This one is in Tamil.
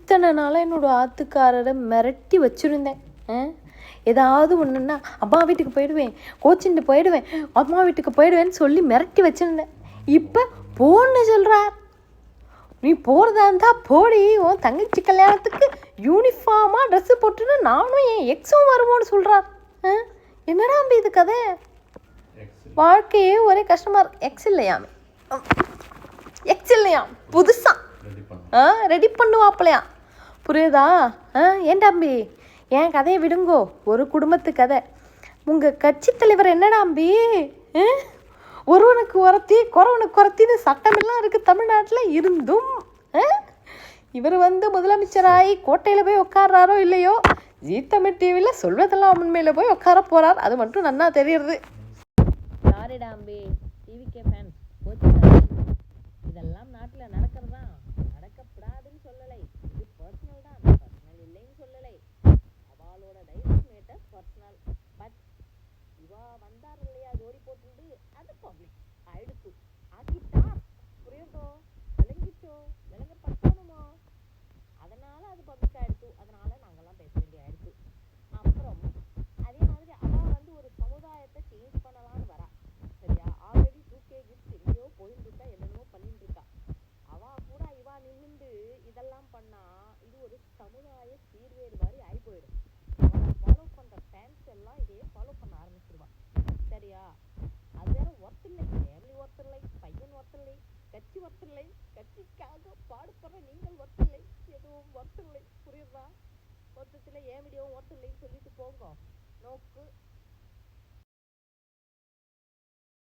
இத்தனை நாளாக என்னோடய ஆத்துக்காரரை மிரட்டி வச்சுருந்தேன். ஏதாவது ஒன்றுன்னா அம்மா வீட்டுக்கு போயிடுவேன், கோச்சின்ட்டு போயிடுவேன், அம்மா வீட்டுக்கு போயிடுவேன்னு சொல்லி மிரட்டி வச்சுருந்தேன். இப்போ போன்னு சொல்கிறார். நீ போகிறதா இருந்தால் போடி, உன் தங்கச்சி கல்யாணத்துக்கு யூனிஃபார்மாக ட்ரெஸ்ஸு போட்டுன்னு நானும் என் எக்ஸும் வருவோன்னு சொல்கிறார். என்னடா அம்பி இது கதை? வாழ்க்கையே ஒரே கஷ்டமாக இருக்கு. எக்ஸ் இல்லையாம் புதுசாக ரெடி பண்ணுவாப்பிலையா, புரியுதா? ஏண்டாம்பி என் கதையை விடுங்கோ, ஒரு குடும்பத்து கதை. உங்கள் கட்சி தலைவர் என்னடாம்பி, ஒருவனுக்கு ஒருத்தி குறவனுக்கு குறத்தின்னு சட்டமெல்லாம் இருக்குது தமிழ்நாட்டில். இருந்தும் இவர் முதலமைச்சராகி கோட்டையில் போய் உட்கார்றாரோ இல்லையோ, ஜீ தமிழ் டிவியில் சொல்வதெல்லாம் உண்மையில் போய் உட்கார போகிறார். அது மட்டும் நன்னா தெரியுது. சாரிடாம்பி, டிவிகே ஃபேன்ஸ் இதெல்லாம் நாட்டில் நடக்கிறதா, நடக்கப்படாதுன்னு சொல்லலை. இது பர்சனல் தான், பர்சனல் இல்லைன்னு சொல்லலை. அவளோட டைவர்ஸ் மேட்டர் பர்சனல். பட் இவா வந்தார் இல்லையா ஜோடி போட்டு, அது பப்ளிக் ஆயிடுச்சு. ஆக்கிட்டா புரியுதோ, விளங்கிச்சோ, விளங்கப்பட்டோமோ, அதனால அது பப்ளிக் ஆயிடுச்சு. அதனால நாங்கெல்லாம் பேச வேண்டிய ஆயிடுச்சு. அப்புறம் அதே மாதிரி அவ ஒரு சமுதாயத்தை சேஞ்ச் பண்ணலான்னு வரா. சரியா? ஆல்ரெடி 2K கிட்ஸ் எங்கேயோ போயிட்டு இருக்கா, என்னென்னமோ பண்ணிட்டு இருக்கா. அவ கூட இவா நின்று இதெல்லாம் பண்ணா இது ஒரு சமுதாய சீர்வேறு மாதிரி ஆகி போயிடும். அவளை ஃபாலோ பண்ற ஃபேன்ஸ் எல்லாம் இதையே ஃபாலோ பண்ண ஆரம்பிச்சிருவா. சரியா? அது வேற ஒருத்தில்லை, ஃபேமிலி ஒருத்தில்லை, பையன் ஒருத்தில்லை, கட்சி ஒருத்தில்லை, கட்சிக்காக பாடுபடுற நீங்கள் ஒருத்தில்லை, எதுவும் ஒருத்தில்லை. புரியுதா? ஒருத்தத்தில் ஏன் வீடியோவும் ஒருத்தில்லைன்னு சொல்லிட்டு போங்க. நோக்கு